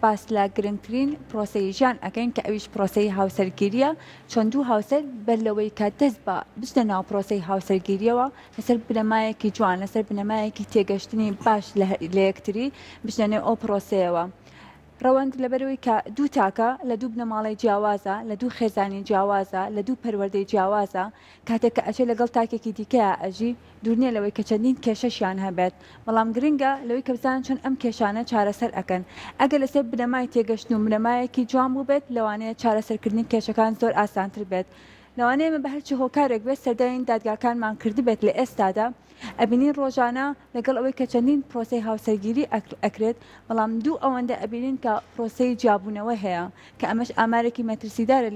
باس لە گرنگترین پرۆسەی ژیان ئەەکەین کە ئەویش پرۆسەی هاوسەرگیریە چۆن دوو هاوسەر بەر لەوەی کە دەست بە بچنە ناو پرۆسەی هاوسەرگیریەوە لەسەر بنەمایەکی جوان لەسەر بنەمایەکی تێگەشتنی باش لە یەکتری بچنێ ئەو پرۆسەیەوە. ڕەوەند لەبەرەوەی کە دوو تاکە لە دوو بنەماڵی جیاوازە لە دوو خێزانی جیاوازە لە دوو پەروەردەی جیاوازە کاتێک کە ئەچێ لەگەڵ تاکێکی دیکەیە ئەژی دوورنیە لەوەی کە چەندین کێشەشیان هەبێت بەڵام گرنگە لەوەی کە بزانن چۆن ئەم کێشانە چارەسەر ئەکەن ئەگەر لەسەر بنەمای تێگەشتن و بنەمایەکی جوان بوو بێت لەوانەیە چارەسەرکردنی کێشەکان زۆر ئاسانتر بێت. لەوانەیە بە هەرچی هۆکارێک بێت سەردانی دادگاکانمان کردی بێت لە ئێستادا ئەبینین ڕۆژانە لەگەڵ ئەوەی کە چەندین پرۆسەی هاوسەرگیری ئەکرێت بەڵام دوو ئەوەندە ئەبینین کە پرۆسەی جیابوونەوە هەیە کە ئەمەش ئامارێکی مەترسیدارە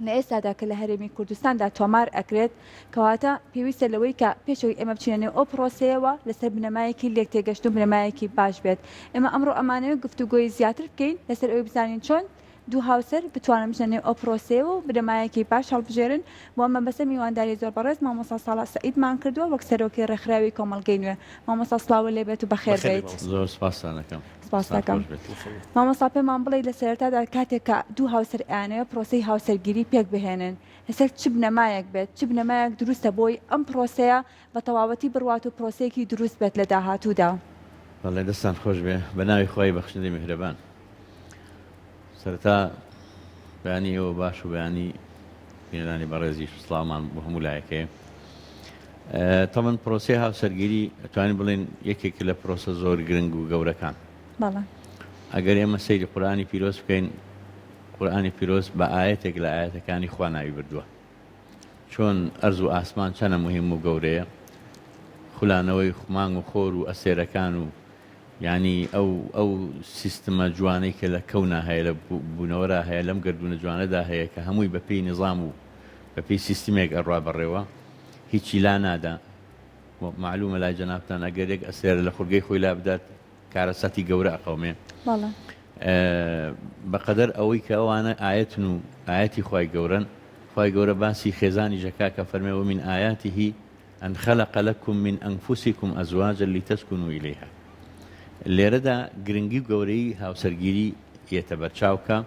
لە ئێستادا کە لە هەرێمی کوردستاندا تۆمار ئەکرێت کەواتە پێویستە لەوەی کە پێشەوەی ئێمە بچینێ ئەو پرۆسەیەوە لەسەر بنەمایەکی لێک تێگەشت و بنەمایەکی باش بێت. ئێمە ئەمڕۆ ئەمانەوە گفتوگۆی زیاتر بکەین لەسەر ئەوەی بزانین چۆن دوو هاوسەر بتوانن بژنێ ئەو پرۆسەیە و بنەمایەکی باش هەڵبژێرن بۆ ئەمە بەسەر میوانداری زۆر بەڕێز مامۆستا ساڵح سەعیدمان کردووە وەک سەرۆکی ڕێکخراوی کۆمەڵگەی نوێ. مامۆستا سڵاوە لێ بێت و بەخێر بیت. زۆر سپاسان دەکەم. سپاس دەکەم. مامۆستا پێمان بڵێ لە سەرەتادا کاتێک کە دوو هاوسەر ئەیانەوە پرۆسەی هاوسەرگیری پێک بهێنن لەسەر چ بنەمایەک بێت چ بنەمایەک دروستە بۆی ئەم پرۆسەیە بە تەواوەتی بڕوات و پرۆسەیەکی دروست بێت لە داهاتوودا. بەڵێ دەستان خۆش بێ بە ناوی خۆی بەخشندەی میهرەبان. سەرەتا بەیانی ئەوە باش و بەیانی بینەرانی بەڕێزیش سڵاومان بۆ هەموو لایەکەیە. تەمەن پرۆسەی هاوسەرگیری ئەتوانین بڵێن یەکێکی لە پرۆسە زۆر گرنگ و گەورەکان. بەڵێ ئەگەر ئێمە سەیری قورئانی پیرۆز بکەین قورئانی پیرۆز بە ئاەتێک لە ئاەتەکانی خوا ناوی بردووە چۆن ئەرز و ئاسمان چەنە مهم و گەورەیە خولانەوەی مانگ و خۆر و ئەسێرەکان و یعنی ئەو سیستمە جوانەی کە لە کەونا هەیە لە بوونەوەرا هەیە لەم گردونە جوانەدا هەیە کە هەمووی بەپێی نظام و بەپێی سیستمێک ئەڕوا بەڕێوە هیچی لا نادا. معلومە لای جەنابتان ئەگەر یەک ئەسێرە لە خورگەی خۆی لا بدات کارەسەتی گەورە ئەقەومێ بەقەدەر ئەوەی کە ئەوانە ئاەتن و ئاەتی خوای گەورن خوای گەورە باسی خێزانی ژەکا کە فەرمێەوە من ئاياته أن خلق لكم من أنفسكم أزواجا لتسكنوا إليها. لێرەدا گرنگی و گەورەی هاوسەرگیری یەتە بەرچاوکە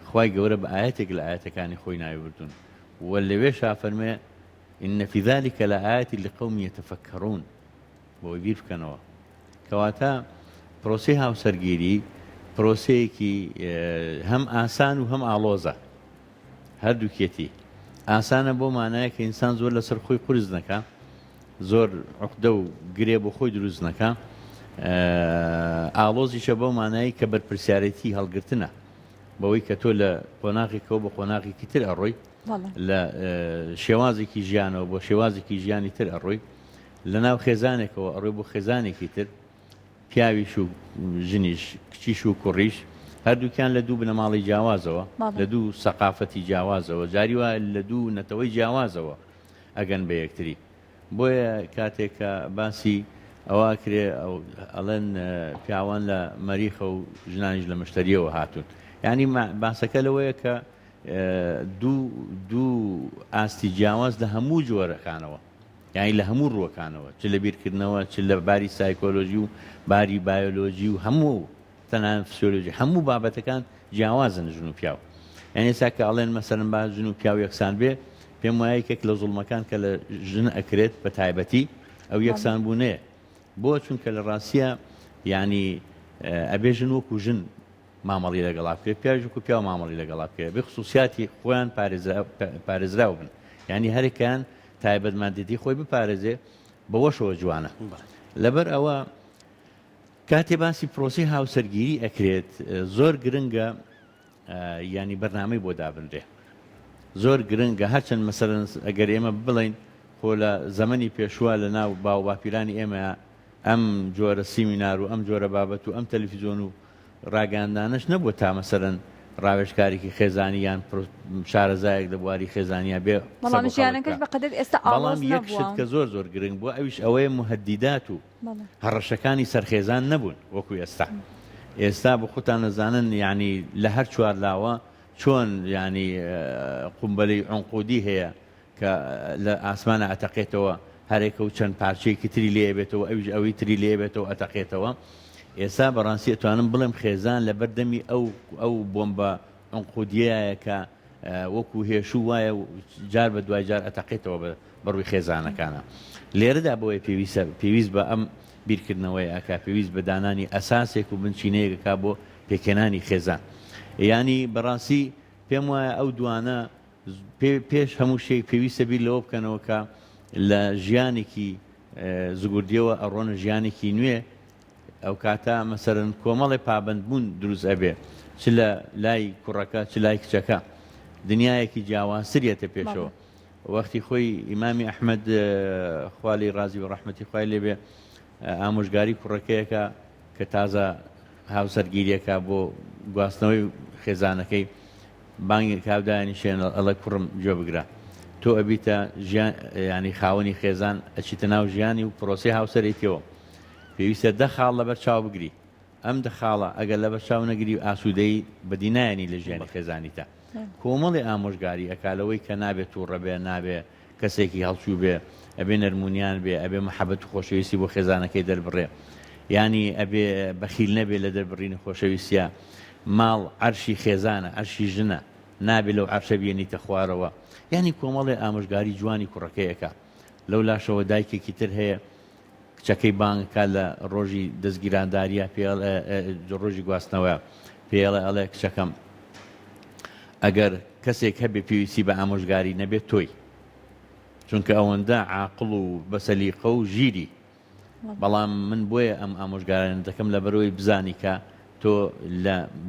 خوای گەورە بە ئاەتێک لە ئاەتەکانی خۆی ناوی بردوون و لەوێشا فەرمێ إن في ذلك لآيات لقوم يتفكرون بۆی بیر بکەنەوە. کەواتە پرۆسەی هاوسەرگیری پرۆسەیەکی هەم ئاسان و هەم ئاڵۆزە هەردووکێتی. ئاسانە بۆ مانایە کە ئینسان زۆر لەسەر خۆی قورس نەکە زۆر عقدە و گرێ بۆ خۆی دروست نەکە. ئاڵۆزیشە بۆ مانایی کە بەرپرسیارەتی هەڵگرتنە بەوەی کە تۆ لە قۆناغێکەوە بە قۆناغێکی تر ئەڕۆی لە شێوازێکی ژیانەوە بۆ شێوازێکی ژیانی تر ئەڕۆی لە ناو خێزانێکەوە ئەڕۆی بۆ خێزانێکی تر پیاویش و ژنیش کچیش و کوڕیش هەردووکیان لە دوو بنەماڵی جیاوازەوە لە دوو سەقافەتی جیاوازەوە جاری وە لە دوو نەتەوەی جیاوازەوە ئەگەن بە یەکتری. بۆیە کاتێک کە باسی ئەوە کرێ ئەڵێن پیاوان لە مەریخە و ژنانیش لە مشتریەوە هاتوون یعنی باسەکە لەوەیە کە دوو ئاستی جیاواز لە هەموو جۆرەکانەوە یعنی لە هەموو ڕووەکانەوە چ لە بیرکردنەوە چ لە باری سایکۆلۆژی و باری بایۆلۆژی و هەموو تەنان فسیۆلۆژی هەموو بابەتەکان جیاوازن ژن و پیاو. یعنی ئێستا کە ئەڵێن مەسەرن با ژن و پیاو یەکسان بێ پێم وایە یەکێک لە زوڵمەکان کە لە ژن ئەکرێت بە تایبەتی ئەو یەکسان بوونەیە. بۆ چونکە لە ڕاستیە یعنی ئەبێ ژن وەکو ژن مامەڵی لەگەڵا بکرێت پیاژ وەکو پیاو مامەڵی لەگەڵا بکرێت بێ خصوصیاتی خۆیان پارێزراو بن یعنی هەرێکیان تایبەتمەندێتی خۆی بپارێزێ بەوەشەوە جوانە. لەبەر ئەوە کاتێ باسی پرۆسی هاوسەرگیری ئەکرێت زۆر گرنگە ینی بەرنامەی بۆ دابنرێ زۆر گرنگە هەرچەند مەسەرەن ئەگەر ئێمە بڵین خۆ لە زەمەنی پێشوە لە ناو باو باپیرانی ئێمە ئەم جۆرە سیمینار و ئەم جۆرە بابەت و ئەم تەلەڤیزۆن و ڕاگەاندانش نەبووە تا مەسەرەن ڕاوێژکارێکی خێزانی یان شارەزایەک لە بواری خێزانیا بێ بەڵام ژیانەکەش بەقەدر ئێستا بەڵام یەک شت کە زۆر زۆر گرنگ بووە ئەویش ئەوەیە مهدیدات و هەڕەشەکانی سەرخێزان نەبوون وەکو ئێستا بە خۆتان نەزانن یعنی لە هەر چوار لاوە چۆن ینی قومبەلەی عنقودی هەیە کە لە ئاسمانە ئەتەقێتەوە هەرێکە و چەند پارچەیەکی تری لێ بێتەوە ئەویش ئەوەی تری لێ بێتەوە ئەتەقێتەوە ئێستا بەڕاستی ئەتوانم بڵێم خێزان لە بەردەمی ئەو بۆمبە عنقودیایە کە وەکو هێشوو وایە جار بە دوای جار ئەتەقێتەوە بەڕووی خێزانەکانە. لێرەدا بۆیە پێویست بە ئەم بیرکردنەوەی ئاکا پێویست بە دانانی ئەساسێک و بنچینەیەکەکە بۆ پێکێنانی خێزان. ینی بەڕاستی پێم وایە ئەو دوانە پێش هەموو شێک پێویستە بیر لەوە بکەنەوە کە لە ژیانێکی زگوردیەوە ئەڕۆنە ژیانێکی نوێ ئەو کاتە مەسەرەن کۆمەڵی پابندبوون دروست ئەبێ چ لە لای کوڕەکە چ لای کچەکە دنیایەکی جیاوازترێتە پێشەوە. وەختی خۆی ئیمامی ئەحمەد خوالی ڕازی و ڕەحمەتی خوای لێبێ ئامۆژگاری کوڕەکەیەکە کە تازە هاوسەرگیریەکە بۆ گواستنەوەی خێزانەکەی بانگی کاودایانی شێنە ئەڵە کوڕم گوێ بگرە تۆ ئەبیتە ینی خاوەنی خێزان ئەچیتە ناو ژیانی و پرۆسی هاوسەرێتەوە پێویستە دەخاڵ لە بەرچاو بگری ئەم دەخاڵە ئەگەر لە بەرچاو نەگری ئاسوودەی بەدینایانی لە ژیانی خێزانیتە کۆمەڵی ئامۆژگاری ئەکالەوەی کە نابێت و ڕەبێ نابێ کەسێکی هەڵچوو بێ ئەبێ نەرمونیان بێ ئەبێ مەحەبەت و خۆشەویستی بۆ خێزانەکەی دەربڕێ ینی ئەبێ بەخیل نەبێت لە دەربڕینی خۆشەویستیە ماڵ عەرشی خێزانە عەرشی ژنە نابێت لەو عەرشە بێنیتە خوارەوە ینی کۆمەڵی ئامۆژگاری جوانی کوڕەکەیەکە لەو لاشەوە دایکێکی تر هەیە کچەکەی بانگکە لە ڕۆژی دەستگیرانداریە ڕۆژی گواستنەوە پێڵێ ئەڵێ کچەکەم ئەگەر کەسێک هەبێ پێویستی بە ئامۆژگاری نەبێت تۆی چونکە ئەوەندە عاقڵ و بەسەلیقە و ژیری بەڵام من بۆیە ئەم ئامۆژگاران دەکەم لە بەرەوەی بزانی کە تۆ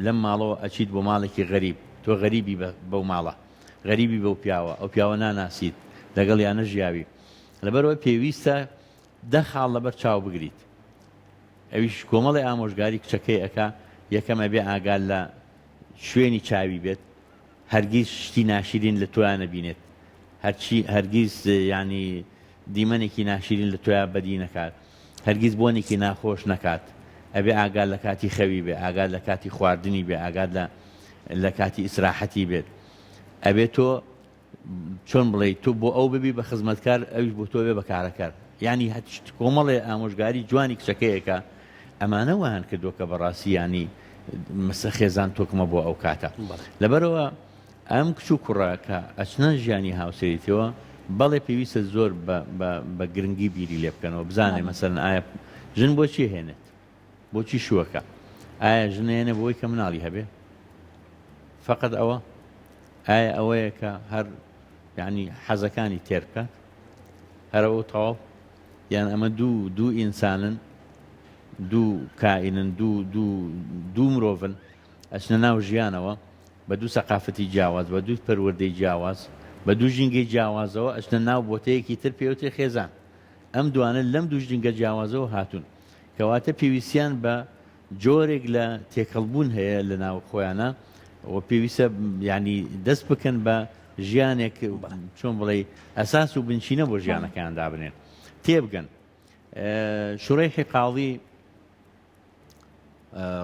لەم ماڵەوە ئەچیت بۆ ماڵێکی غەریب تۆ غەریبی بەو ماڵە غەریبی بەو پیاوە ئەو پیاوە ناناسیت لەگەڵ یانە ژیاوی لەبەرەوە پێویستە دەخاڵ لەبەر چاو بگریت ئەویش کۆمەڵی ئامۆژگاری کچەکەی ئەکا یەکەم ئەبێ ئاگال لە شوێنی چاوی بێت هەرگیز شتی ناشرین لە تۆیان نەبینێت هەرچی هەرگیز ینی دیمەنێکی ناشرین لە تۆیان بەدی نەکات هەرگیز بۆنێکی ناخۆش نەکات ئەبێ ئاگال لە کاتی خەوی بێ ئاگال لە کاتی خواردنی بێ ئاگال لە کاتی ئیسراحەتی بێت ئەبێت تۆ چۆن بڵێ تۆ بۆ ئەو ببی بە خزمەتکار ئەویش بۆ تۆ بێ بەکارەکار ینی کۆمەڵێ ئامۆژگاری جوانی کچەکەیەکە ئەمانە وان کردووە کە بەڕاستی ینی مەسە خێزان تۆکمە بۆ ئەو کاتە لەبەرەوە ئەم کچ و کوڕەکە ئەچنە ژیانی هاوسەریتەوە بەڵێ پێویستە زۆر بە گرنگی بیری لێ بکەنەوە بزانێ مەسەرەن ئایا ژن بۆچی هێنێت بۆچی شووەکە ئایا ژنێنە بۆی کە مناڵی هەبێ فقط ئەوە ئایا ئەوەیە کە هەر یعنی حەزەکانی تێر بکات هەرەوە تەواو یان ئەمە دوو ئینسانن دوو کائینن دوو مرۆڤن ئەچنە ناو ژیانەوە بە دوو سەقافەتی جیاواز بە دوو پەروەردەی جیاواز بە دوو ژینگەی جیاوازەوە ئەچنە ناو بۆتەیەکی تر پێوتێ خێزان ئەم دوانە لەم دوو ژینگە جیاوازەوە هاتوون کەواتە پێویستیان بە جۆرێک لە تێکەڵبوون هەیە لە ناو خۆیانە و پێویستە ینی دەست بکەن بە ژیانێک چۆن بڵێ ئەساس و بنچینە بۆ ژیانەکان دابنێن تێبگەن شوڕەیحی قاڵی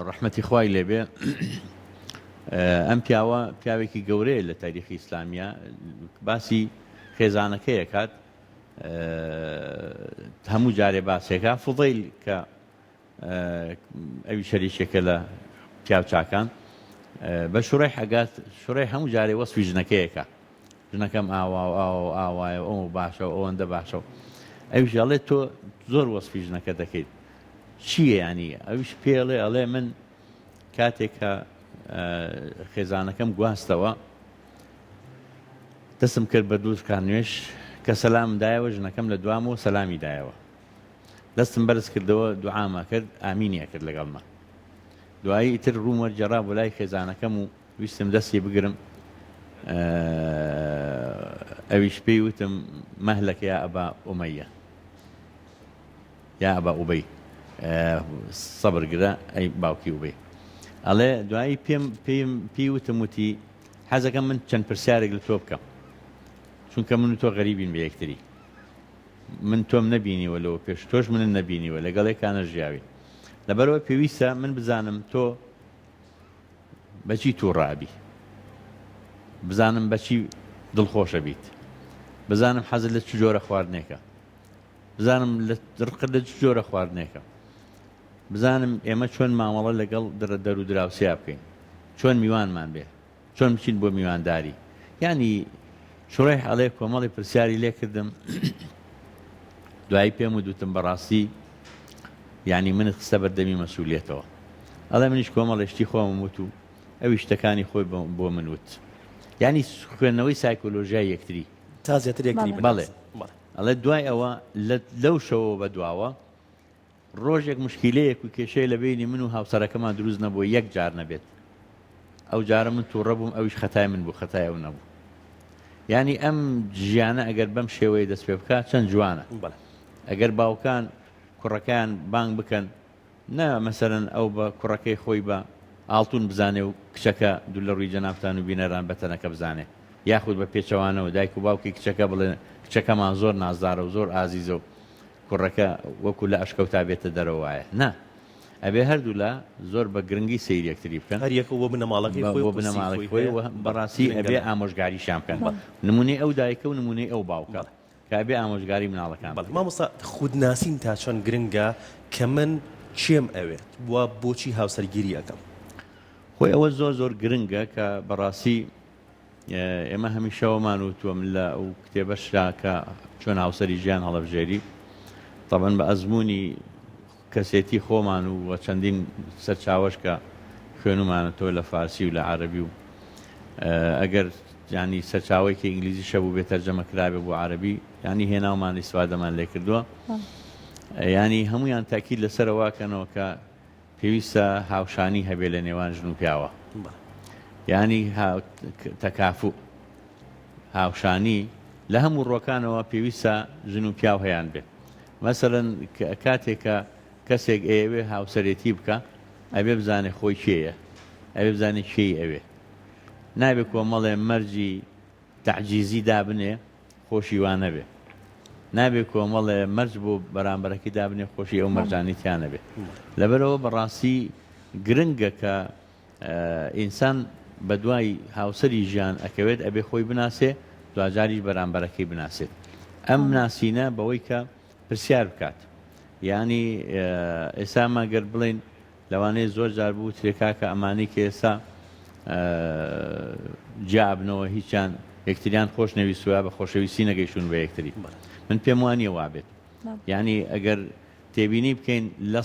ڕەحمەتی خوای لێبێ ئەم پیاوێکی گەورەیە لە تاریخی ئیسلامیە باسی خێزانەکەی کات هەموو جارێ باسێکە فوضەیل کە ئەوی شەریکێکە لە پیاو چاکان بە شوڕەی حەگات شوڕەی هەموو جارێ وەسفی ژنەکەیەکە ژنەکەم ئاوایە ئەو باشە و ئەوەندە باشە و ئەویش ئەڵێ تۆ زۆر وەسفی ژنەکە دەکەیت چییە ینی ئەویش پێڵێ ئەڵێ من کاتێک کە خێزانەکەم گواستەوە دەستم کرد بە دوو کانوێش کە سەلام دایەوە ژنەکەم لە دوامەوە سەلامی دایەوە دەستم بەرز کردەوە دوعاما کرد ئامینیە کرد لەگەڵمە دوایی ئیتر ڕوومە جەڕا بۆ لای خێزانەکەم و ویستم دەستی بگرم ئەویش پێی وتم مەهلەکە یا ئەبا ئومەیە یا ئەبا ئوبەی سەبر گرە ئەی باوکی ئوبەی ئەڵێ دوایی پێی وتم وتی حەزەکەم من چەند پرسیارێک لە تۆ بکەم چونکە من و تۆ غەریبین بە یەکتری من تۆم نەبینیوە لەوە پێش تۆش منم نەبینیوە لەگەڵێکانە ژیاوی لەبەرەوە پێویستە من بزانم تۆ بەچی توو ڕابی بزانم بەچی دڵخۆشە بیت بزانم حەزت لە چ جۆرە خواردنێکە بزانم ڕقت لە چ جۆرە خواردنێکە بزانم ئێمە چۆن مامەڵە لەگەڵ دەرو دراوسیا بکەین، چۆن میوانمان بێ، چۆن بچین بۆ میوانداری. ینی شوڕێ ئەڵێ کۆمەڵی پرسیاری لێ کردم دوایی پێم وتم بەڕاستی ینی منت خستە بەردەمی مەسئولیەتەوە. ئەڵێ منیش کۆمەڵێشتی خۆم وت و ئەوی شتەکانی خۆی بۆ من وت. ینی خوێندنەوەی سایکۆلۆژیای یەکتری تا زیاتر یەکتری بەڵێ ئەڵێ دوای ئەوە لەو شەوە بەدواوە ڕۆژێک مشکیلەیەک و کێشەیە لە بینی من و هاوسەرەکەمان دروست نەبووە یەک جار نەبێت. ئەو جارە من تووڕە بووم ئەویش خەتای من بوو خەتای ئەو نەبوو. ینی ئەم ژیانە ئەگەر بەم شێوەیە دەست پێ بکات چەند جوانە. ئەگەر باوکان کوڕەکەیان بانگ بکەن نە مەسەرەن ئەو بە کوڕەکەی خۆی بە ئاڵتون بزانێ و کچەکە دوو لە ڕووی جەنابتان و بینەران بەتەنەکە بزانێ، یاخود بە پێچەوانەوە دایک و باوکی کچەکە بڵێ کچەکەمان زۆر نازدارە و زۆر ئازیزە و کوڕەکە وەکو لە ئەشکەوتا بێتە دەرەوە وایە. نا ئەبێ هەردوو لە زۆر بە گرنگی سەیری یەکتری بکەن، هەر یەک بۆ بنەماڵەکەی خۆی بۆ بنەماڵی خۆی بەڕاستی ئەبێ ئامۆژگاریشان بکەن، نمونەی ئەو دایکە و نمونەی ئەو باوکە کە ئەبێ ئامۆژگاری مناڵەکان. مامۆستا خودناسیم تا چۆن گرنگە کە من چێم ئەوێت وە بۆچی هاوسەرگیری ئەەکەم؟ خۆی ئەوە زۆر زۆر گرنگە کە بەڕاستی ئێمە هەمیشەوەمان وتووەم لە ئەو کتێبەشدا کە چۆن هاوسەری ژیان هەڵەبژێری طبعاً بە ئەزمموی کەسێتی خۆمان و چەندین سەرچاوەش کە خوێنمانەتەوە لە فارسی و لە عەرەبی و ئەگەر ینی سەرچاوی کە ئینگلیزی شەبوو بێت تەرجەمە کرابێ بۆ عەرەبی ینی هێناومان ئیسفادەمان لێ کردووە. ینی هەمویان تاکید لەسەرەوەکەنەوە کە پێویستە هاوشانی هەبێ لە نێوان ژن و پیاوە، ینی تەکافوو هاوشانی لە هەموو ڕۆکانەوە پێویستە ژن و پیاو هەیان بێت. مەسەرەن کاتێکە کەسێک ئەوێ هاوسەرێتی بکە ئەبێ بزانێ خۆی کێیە، ئەبێ بزانێت کێی ئەوێ، نابێت کۆمەڵێ مەرجی تەعجیزی دابنێ خۆشی وانە بێ، نابێت کۆمەڵێ مەرج بۆ بەرامبەرەکەی دابنێ خۆشی ئەو مەرجانیتیانە بێ. لەبەرەوە بەڕاستی گرنگە کە ئینسان بە دوای هاوسەری ژیان ئەکەوێت ئەبێ خۆی بناسێ دوجاریش بەرامبەرەکەی بناسێت. ئەم ناسینە بەوەی کە پرسیار بکات. ینی ئێستا ماگەر بڵین لەوانەیە زۆر جار بوو ترێکا کە ئەمانی کە ئێستا جیابنەوە هیچیان یەکتریان خۆش نەویستوە بە خۆشەویستی نەگەیشتون بە یەکتری. من پێم وانیە وابێت. ینی ئەگەر تێبینی بکەین لە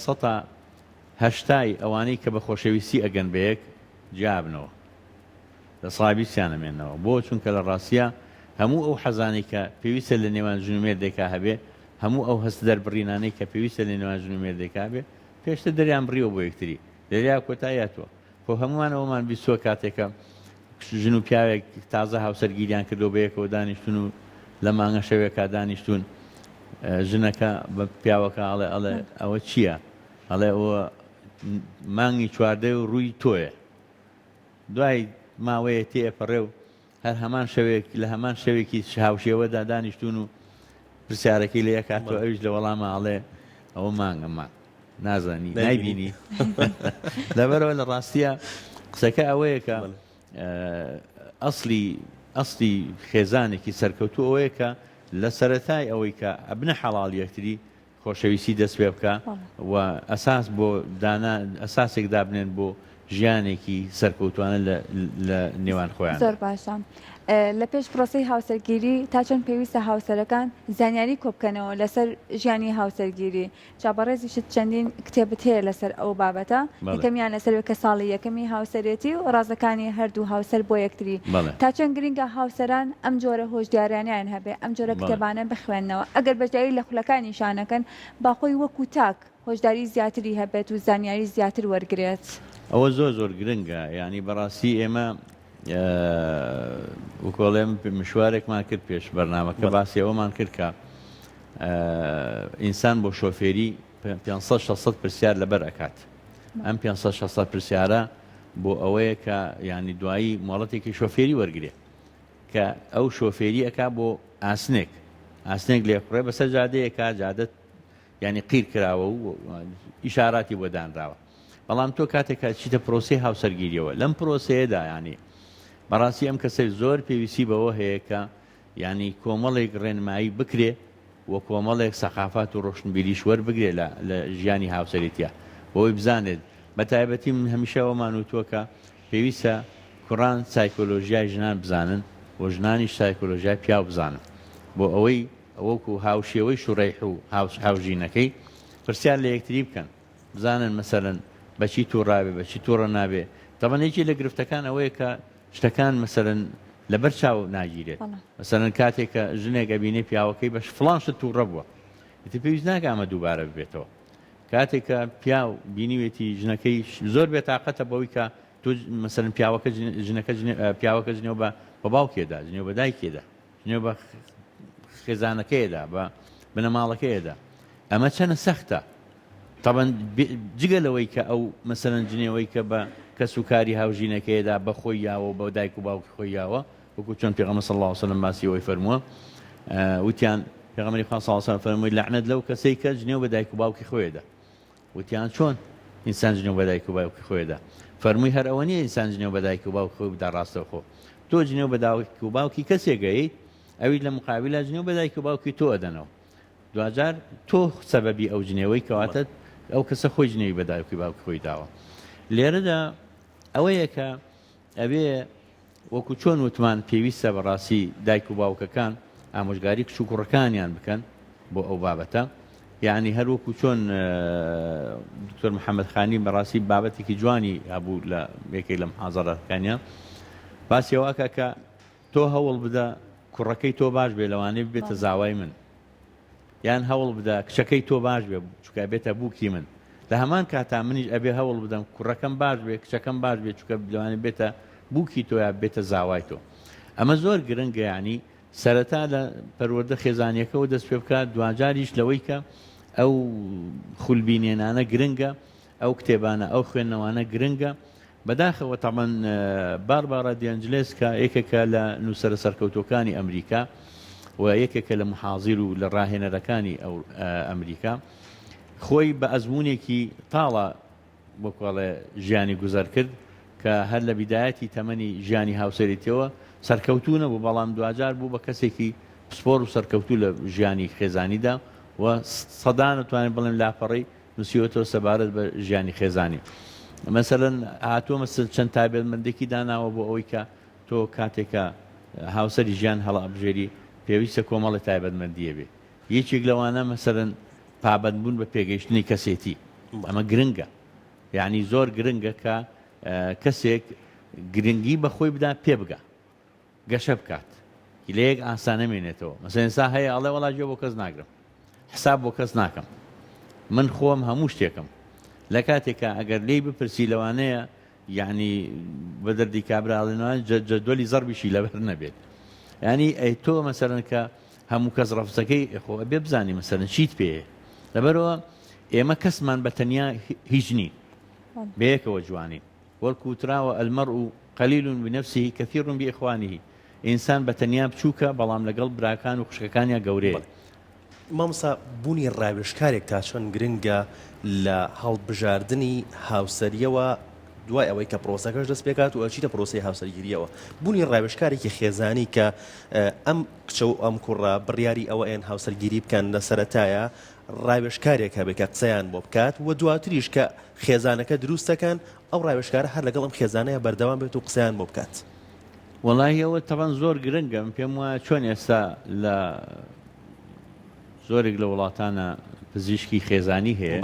80 ئەوانەی کە بە خۆشەویستی ئەگەن بە یەک جیابنەوە لە سڵابیستیان ئەمێنەوە. بۆ چونکە لە ڕاستیە هەموو ئەو حەزانەی کە پێویستە لە نێوان ژن و مێردێکا هەبێ، هەموو ئەو هەست دەربڕینانەی کە پێویستە لە نێوان ژن و مێردێکا بێ پێشتر دەریان بڕیەوە بۆ یەکتری دەریا کۆتایەتەوە. خۆ هەمووانەوەمان بیستووە کاتێکە ژن و پیاوێک تازە هاوسەرگیریان کردو بە یەکەوە دانیشتون و لە مانگە شەوێکا دانیشتون ژنەکە بە پیاوەکە ئەڵێ ئەوە چییە؟ ئەڵێ ئەوە مانگی چواردە و ڕووی تۆیە. دوای ماوەیە تێپەڕێ و هەر هەمان شەوێک لە هەمان شەوێکی هاوشێوەدا دانیشتون و پرسیارەکەی لە یەکاتەوە ئەویش لە وەڵامە ئەڵێ ئەوە مانگەمان نازانی نایبینی. لەبەرەوە لە ڕاستیە قسەکە ئەوەیە کە ئەسلی خێزانێکی سەرکەوتوو ئەوەیە کە لە سەرەتای ئەوەی کە ئەبنە حەڵاڵ یەکتری خۆشەویستی دەست پێ بکە و ئەساس بۆ ئەساسێک دابنێن بۆ ژیانێکی سەرکەوتوانە لە نێوان خۆیان. زۆر باشە. لە پێش پرۆسی هاوسەرگیری تا چەند پێویستە هاوسەرەکان زانیاری کۆبکەنەوە لەسەر ژیانی هاوسەرگیری. چاپەڕێزیشت چەندین کتێبت هەیە لەسەر ئەو بابەتە، یەکەمیان لەسەر کە ساڵی یەکەمی هاوسەرێتی و ڕازەکانی هەردوو هاوسەر بۆ یەکتری. تا چەند گرنگە هاوسەران ئەم جۆرە هۆشداریانیان هەبێ، ئەم جۆرە کتێبانە بخوێننەوە. ئەگەر بەجایی لە خولەکانی شانەکەن باخۆی وەکو تاک هۆشداری زیاتری هەبێت و زانیاری زیاتر وەرگێت. ئەوە زۆر زۆر گرنگە. ینی بەڕاستی ئێمە وکۆڵێم مشوارێکمان کرد پێش بەرنامەکە باسی ئەوەمان کرد کە ئینسان بۆ شۆفێری 500-600 پرسیار لەبەر ئەکات. ئەم 500-600 پرسیارە بۆ ئەوەیە کە ینی دوایی مۆڵەتێکی شۆفێری وەرگێ کە ئەو شۆفێری ئەکا بۆ ئاسنێک لێقڕێ بەسەر جادەیەکە جادت ینی قیر کراوە و ئیشاراتی بۆ دانراوە. بەڵام تۆ کاتێکە چیتە پرۆسی هاوسەرگیریەوە لەم پرۆسەیەدا ینی بەڕاستی ئەم کەسەی زۆر پێویستی بەوە هەیە کە ینی کۆمەڵێک ڕێنمایی بکرێ و کۆمەڵێک سەقافات و ڕۆشنبیریش وەربگرێ لە ژیانی هاوسەرێتیە بۆی بزانێت بە تایبەتی من هەمیشەوەمان وتووەکە پێویستە کوڕان سایکۆلۆژیای ژنان بزانن و ژنانیش سایکۆلۆژیای پیاو بزانن بۆ ئەوەی ئەوەکو هاوشێوەی شوڕەیح و هاوژینەکەی پرسیار لە یەکتری بکەن بزانن مەسەرەن بەچی تووڕابێ بەچی تووڕە نابێ تەبەنێکی لە گرفتەکان ئەوەیە کە شتەکان مەسەرەن لەبەر چاو ناگیرێت مەسەرەن کاتێک کە ژنێکە بینێ پیاوەکەی بەش فڵان شت تووڕە بووە ئیتر پێویست ناکە ئەمە دووبارە ببێتەوە کاتێک کە پیاو بینیوێتی ژنەکەی زۆر بێتاقەتە بەوەی کە تۆ مەسەرەن پیاوەکە ژنەکە پیاوەکە ژنێەوە بە باوکێدا ژنێەوە بە دایکێدا ژنێەوە بە خێزانەکەیدا بە بنەماڵەکەیدا ئەمە چەنە سەختە طبعاً جگە لەوەی کە ئەو مەسەرەن جنێەوەی کە بە کەس و کاری هاوژینەکەیدا بە خۆی یاوە بە دایک و باوکی خۆی یاوە وەکو چۆن پێغەمبەر صلی الله علیه و سلم باسی ئەوەی فەرمووە وتیان پێغەمبەری خوا صلی الله علیه و سلم فەرمووی لعنەت لەو کەسەی کە جنێو بە دایک و باوکی خۆیدا وتیان چۆن ئینسان جنێو بە دایک و باوکی خۆیدا فەرمووی هەر ئەوە نییە ئینسان جنێو بە دایک و باوکی خۆی بدا ڕاستەوخۆ تۆ جنێو بە دایک و باوکی کەسێکەیت ئەوی لە مقابلە جنێو بە دایک و باوکی تۆ ئەدەنەوە دوجار تۆ سەبەبی ئەو جنێوەی کەواتە ئەو کەسە خۆی جنێوی بە دایک و باوکی خۆی داوە لێرەدا ئەوەیە کە ئەوێ وەکو چۆن وتمان پێویستە بەڕاستی دایک و باوکەکان ئامۆژگاری کچ و کوڕەکانیان بکەن بۆ ئەو بابەتە یعنی هەر وەکو چۆن دکتۆر محەممەد خانی بەڕاستی بابەتێکی جوانی هەبوو لە یەکێک لە محازەرەکانیان باسیەوەکە کە تۆ هەوڵ بدە کوڕەکەی تۆ باش بێ لەوانەیە بێتە زاوای من یان هەوڵ بدە کچەکەی تۆ باش بێ چکە بێتە بووکی من لە هەمان کاتا منیش ئەبێ هەوڵ بدەم کوڕەکەم باش بێ کچەکەم باش بێ چکە لەوانێ بێتە بووکی تۆ یا بێتە زاوای تۆ ئەمە زۆر گرنگە یعنی سەرەتا لە پەروەردە خێزانیەکەەوە دەست پێ بکات دوجاریش لەوەی کە ئەو خولبینێنانە گرنگە ئەو کتێبانە ئەو خوێندنەوانە گرنگە بەداخەوە تەمان باربارا دیانجلێسکە یەکێکە لە نووسەرە سەرکەوتوەکانی ئەمریکا و یەکێکە لە محازیر و لە ڕاهێنەرەکانی ئەمریکا خۆی بە ئەزمونێکی تاڵە بۆکڵێ ژیانی گوزەر کرد کە هەر لە بیدایەتی تەمەنی ژیانی هاوسەریتەوە سەرکەوتونە بوو بەڵام دوجار بوو بە کەسێکی پسپۆر و سەرکەوتوو لە ژیانی خێزانیدا و سەدان توانێت بڵێن لاپەڕی نووسیوەتەوە سەبارەت بە ژیانی خێزانی مەسەرەن هاتووە مەسەر چەند تایبەتمەندێکی داناوە بۆ ئەوەی کە تۆ کاتێکە هاوسەری ژیان هەڵە ئەبژێری پێویستە کۆمەڵی تایبەتمەندیە بێ یەکێک لەوانە مەسەرەن پابەندبوون بە پێگەیشتنی کەسێتی ئەمە گرنگە یعنی زۆر گرنگە کە کەسێک گرنگی بەخۆی بدا پێ بگە گەشە بکات لە یەک ئاسانە مێنێتەوە مەسەن ئێستا هەیە ئەڵێ وەڵا گوێ بۆ کەس ناگرم حساب بۆ کەس ناکەم من خۆم هەموو شتێکم لە کاتێکە ئەگەر لێی بپرسی لەوانەیە یعنی بە دەردی کابراڵێنەوە جەدوەلی زەربیشی لەبەر نەبێت ینی ئەی تۆ مەسەرەن کە هەموو کەس ڕەفسەکەی خۆ بێ بزانی مەسەرەن چیت پێەیە لەبەرەوە ئێمە کەسمان بە تەنیا هیچ نین بەیەکەوە جوانین وەرکوتراوە ئەلمەرء قەلیل بنفسه کەثیر بإخوانه ئینسان بە تەنیا بچووکە بەڵام لەگەڵ براکان و خوشکەکانیان گەورەیە مامۆستا بوونی ڕاوێژکارێک تا چۆن گرنگە لە هەڵبژاردننی هاوسەریەوە دوای ئەوەی کە پرۆسەکەش دەست پێکات و ئەچیتە پرۆسی هاوسەرگیریەوە بوونی ڕاوێژکارێکی خێزانی کە ئەم کچە و ئەم کوڕە بڕیاری ئەوە ئێن هاوسەرگیری بکەن لە سەرەتایە ڕاوێژکارێک هەبێت کە قسەیان بۆ بکات و دواتریش کە خێزانەکە دروستەکەن ئەو ڕاوێژکارە هەر لەگەڵ ئەم خێزانەیە بەردەوام بێت و قسەیان بۆ بکات وەڵای ئەوە تەبەن زۆر گرنگم پێم وایە چۆن ئێستا لە زۆرێک لە وڵاتانە پزیشکی خێزانی هەیە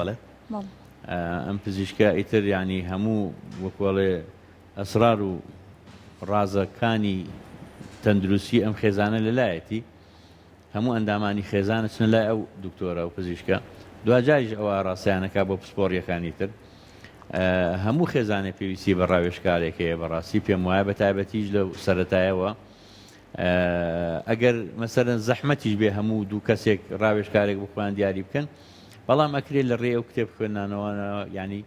ئەم پزیشکە ئیتر ینی هەموو وەکوڵێ ئەسرار و ڕازەکانی تەندروستی ئەم خێزانە لەلایەتی هەموو ئەندامانی خێزانە چنە لای ئەو دکتۆرە و پزیشکە دوجاریش ئەوە ڕاستیانەکە بۆ پسپۆڕیەکانی تر هەموو خێزانێ پێویستی بە ڕاوێژکارێک هەیە بەڕاستی پێم وایە بە تایبەتیش لە سەرەتایەوە ئەگەر مەسەرەن زەحمەتیش بێ هەموو دوو کەسێک ڕاوێژکارێک بخوان دیاری بکەن بەڵام ئەکرێت لە ڕێ ئەو کتێب خوێندنانەوە ینی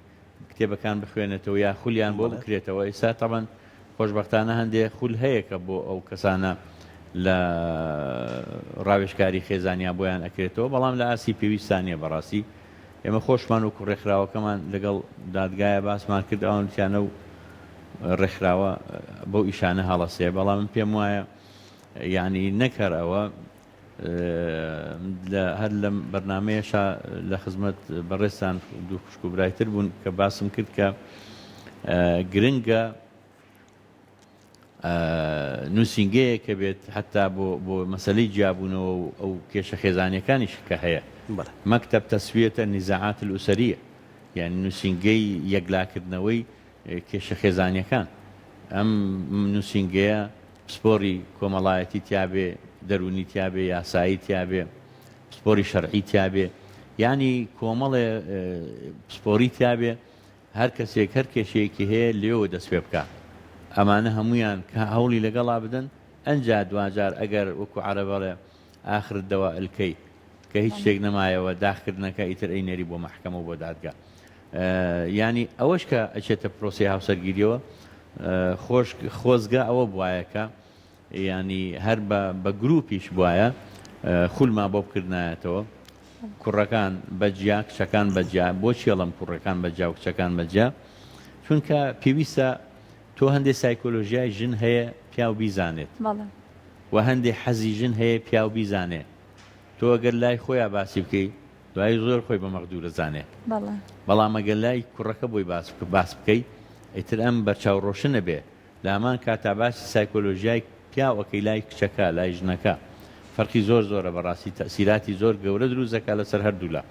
کتێبەکان بخوێنێتەوە یا خولیان بۆ بکرێتەوە ئێستا تەبەن خۆشبەختانە هەندێک خول هەیە کە بۆ ئەو کەسانە لە ڕاوێژکاری خێزانیان بۆیان ئەکرێتەوە بەڵام لە ئاسی پێویستانیە بەڕاستی ئێمە خۆشمان و ڕێکخراوەکەمان لەگەڵ دادگایە باسمان کرد ئەوانتیانە و ڕێکخراوە بەو ئیشانە هەڵەسێ بەڵام من پێم وایە یعنی نەکەر ئەوە هەر لە بەرنمەیەشا لە خزمەت بەڕێستان دوو خوشک و برایتر بوون کە باسم کرد کە گرنگە نووسنگەیە کە بێت حتا بۆ مەسلەی جیابوونەوە ئەو کێشە خێزانیەکانیش کە هەیە مەکتب تەسویەتە نیزاعات الأسریە یعنی نووسنگەی یەکلاکردنەوەی کێشە خێزانیەکان ئەم نووسنگەیە پسپۆری کۆمەڵایەتی تیابێ دەرونی تیابێ یاسایی تیابێ پسپۆری شەرعی تیابێ ینی کۆمەڵێ پسپۆری تیابێ هەر کەسێک هەر کێشەیەکی هەیە لێەوە دەست پێ بکات ئەمانە هەمویان کە هەوڵی لەگەڵا بدەن ئەنجا دوجار ئەگەر وەکو عەرەبەڵێ ئاخر دەوا ئەلکەی کە هیچ شتێک نەمایەوە داخکردنەکە ئیتر ئەینەری بۆ مەحکەمە بۆ دادگا ینی ئەوەش کە ئەچێتە پرۆسی هاوسەرگیریەوە خۆزگە ئەوە بواایەکە ینی هەر بە گروپیش بواە خولما بۆ بکردایەتەوە کوڕەکان بەجیا کچەکان بەجیا بۆچی ئەڵم کوڕەکان بەجیا و کچەکان بەجیا چونکە پێویستە تۆ هەندێک سایکۆلۆژیای ژن هەیە پیا و بیزانێت و هەندێک حەزی ژن هەیە پیا و بیزانێت تۆ ئەگەر لای خۆیان باسی بکەیت دوای زۆر خۆی بە مەغدورە زانێت بەڵام ئەگەر لای کوڕەکە بۆی باس بکەیت ئیتر ئەم بەرچاوڕۆشن نەبێ لامان کاتا باسی سایکۆلۆژیای پیاوەکەی لای کچەکە لای ژنەکە فەرقی زۆرە بەڕاستی تەسیراتی زۆر گەورە دروستەکە لەسەر هەردوولا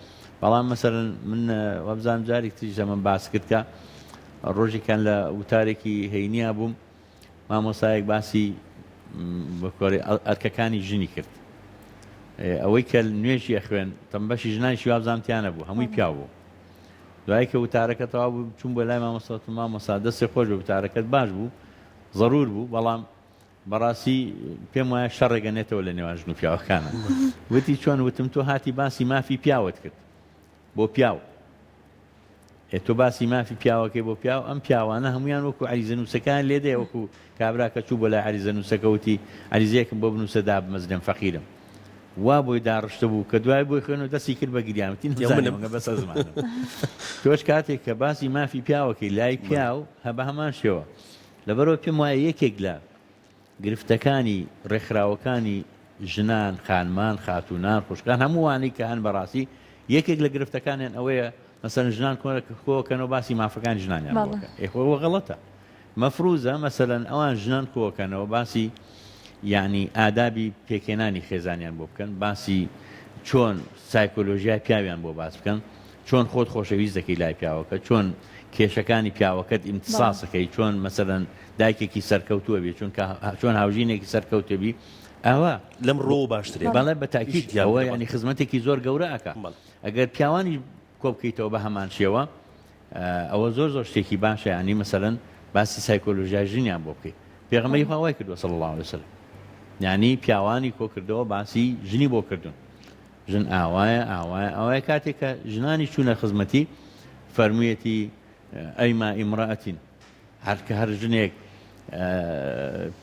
بەڵام مەسەرەن من وەبزانم جارێک تریش ئەمەم باس کرد کە ڕۆژێکان لە وتارێکی هەینیا بووم مامۆسایەک باسی ئەرکەکانی ژنی کرد ئەوەی کە نوێژی ئەخوێن تەمبەشی ژنانیشی وابزانتیانە بوو هەمووی پیا بوو دوای کە وتارەکە تەواو بوو چوون بۆ لای مامۆستا دەستی خۆش بە وتارەکەت باش بوو ضرور بوو بەڵام بەڕاستی پێم وایە شەڕێگەنێتەوە لە نێوان ژن و پیاوەکانە وتی چۆن وتم تۆ هاتی باسی مافی پیاوت کرد بۆ پیاو تۆ باسی مافی پیاوەکەی بۆ پیاو ئەم پیاوانە هەمویان وەکو عریزە نووسەکان لێدەیە وەکو کابراکە چوو بۆ لای عریزە نووسەکە وتی عریزەیەکم بۆ بنووسە دا بمەزنم فەقیرم وا بۆی داڕشتە بوو کە دوای بۆی خوێنەوە دەستی کرد بە گریانوتی بەسە زمانم تۆش کاتێک کە باسی مافی پیاوەکەی لای پیاو هە بە هەمان شێوە لەبەرەوە پێم وایە یەکێک لە گرفتەکانی ڕێکخراوەکانی ژنان خانمان خاتونان خوشکان هەمووانی کە هەن بەڕاستی یەکێک لە گرفتەکانیان ئەوەیە مەسەن ژنان کۆکەنەوە باسی مافەکان ژنانیان ئێخۆەوە غەڵەتە مەفروزە مەسەلەن ئەوان ژنان کۆکەنەوە باسی یعنی ئادابی پێکێنانی خێزانیان بۆ بکەن باسی چۆن سایکۆلۆژیای پیاویان بۆ باس بکەن چۆن خۆت خۆشەویست دەکەی لای پیاوەکە چۆن کێشەکانی پیاوەکەت ئیمتساسەکەی چۆن مەسەلەن دایکێکی سەرکەوتووە بێ چۆن هاوژینێکی سەرکەوتە بی ئەوە لەم ڕۆ باشترێ بەڵێ بە تاکید ئەوە ینی خزمەتێکی زۆر گەورە ئەکە ئەگەر پیاوانی کۆ بکەیتەوە بە هەمان شێوە ئەوە زۆر شتێکی باشە ینی مەسەلەن باسی سایکۆلۆژیای ژنیان بۆ بکەیت پێغەمبەری خوا وای کردووە صلی الله علیه وسلم یعنی پیاوانی کۆ کردەوە باسی ژنی بۆ کردوون ژن ئاوایە کاتێک کە ژنانی چوونە خزمەتی فەرموویەتی ئەیما ئیمرەئەتین هەر ژنێک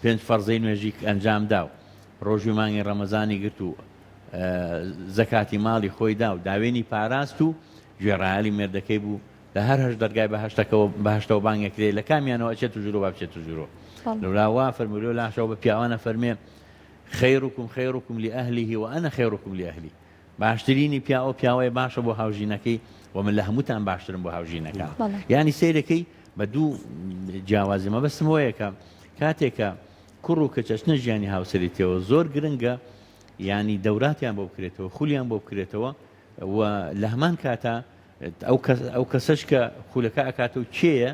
5 فەرزەی نوێژی ئەنجام دا و ڕۆژی مانگی ڕەمەزانی گرت و زەکاتی ماڵی خۆی دا و داوێنی پاراست و گوێڕایەڵی مێردەکەی بوو لە هەر هەش دەرگای بەهەشتەوە بانگێکرێ لە کامیانەوە ئەچێت و ژوورۆ با بچێت و ژوورۆ لەولاوا فەرموویەوە لاشەوە بە پیاوانە فەرمێ خەیڕکم لئەهلیه وأنا خەیڕکم لئەهلی باشترینی پیاوەی باشە بۆ هاوژینەکەی و من لە هەمووتان باشترم بۆ هاوژینەکە یعنی سیرەکەی بە دوو جیاوازی مەبەستمەوەیە کە کاتێکە کوڕ و کەچەشنە ژیانی هاوسەریتەوە زۆر گرنگە ینی دەوراتیان بۆ بکرێتەوە خولیان بۆ بکرێتەوە و لە هەمان کاتە ئەو کەسەش کە خولەکە ئەکاتەوە چێیە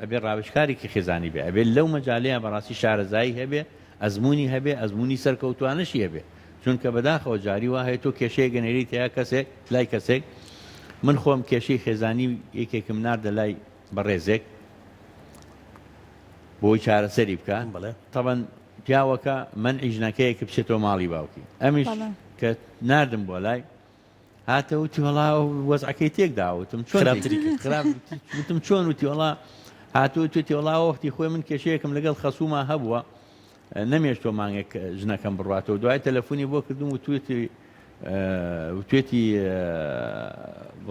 ئەبێ ڕاوێژکارێکی خێزانی بێ ئەبێ لەو مەجاالەیە بەڕاستی شارەزایی هەبێ ئەزمموی هەبێ ئەزمموی سەرکەوتوانشی هەبێ چونکە بەداخەوە جاری وا هەیە تۆ کێشەیە گەنێری تیا کەسێک لای کەسێک من خۆم کێشەی خێزانی یەکێکم ناردە لای بەڕێزێک بۆی چارەسەری بکەن تەبەن پیاوەکە من ئیژنەکەیەکە بچێتەوە ماڵی باوکی ئەمیش کە ناردم بۆ لای هاتەوتی وەڵا وەزعەکەی تێک داوتم چۆن چۆن وتی وەڵا هاتووە توێتی وەڵا وەختی خۆی من کێشەیەکم لەگەڵ خەسوومە هەبووە نەمێشتۆ مانگێک ژنەکەم بڕاتەوە دوای تەلەفۆنی بۆ کردم و توێتی